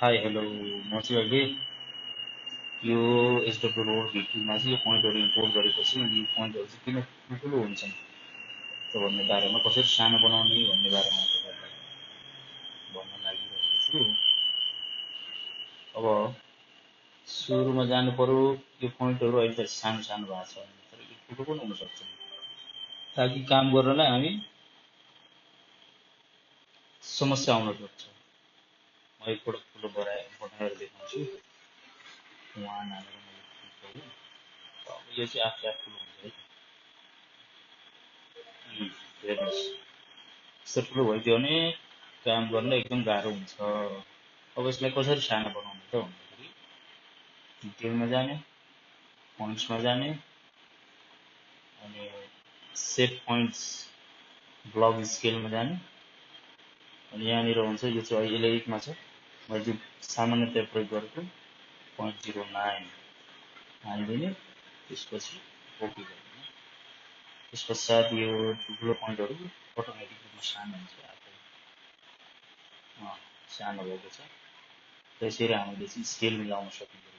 Hi hello म चाहिँ अहिले यो एसडब्ल्यू रोड भिटीमा चाहिँ यो पोइन्टहरू इम्पोर्ट गरेपछि यो पोइन्टहरू चाहिँ किन ठुल्ठुलो हुन्छन् त्यो भन्ने बारेमा कसरी सानो बनाउने भन्ने बारेमा तपाईँहरूलाई भन्न लागिरहेको छु। अब सुरुमा जानु पर्यो, यो पोइन्टहरू अहिले त सानो सानो भएको छ तर यो ठुलो पनि हुनसक्छ। ताकि काम गर्नलाई हामी समस्या आउन सक्छ। म एकपल्ट ठुलो बनाएर देखाउँछु। उहाँ नानेर मैले क्लिक गरेँ। अब यो चाहिँ आफै आफ ठुलो हुन्छ है। हेर्नुहोस् यस्तो ठुलो भइदियो भने काम गर्न एकदम गाह्रो हुन्छ। अब यसलाई कसरी सानो बनाउनु त भन्दाखेरि डिटेलमा जाने, पोइन्ट्समा जाने, अनि सेट पोइन्ट्स ब्लक स्केलमा जाने, अनि यहाँनिर हुन्छ यो चाहिँ अहिले 1 मा छ। मैले चाहिँ सामान्यतया प्रयोग गरेको 0.09 हालिदिने, त्यसपछि ओके गरिदिने। त्यस पश्चात यो ठुलो पोइन्टहरू अटोमेटिक रूपमा सानो हुन्छ आफै। सानो भएको छ। त्यसरी हामीले चाहिँ स्केल मिलाउन सकिन्छ।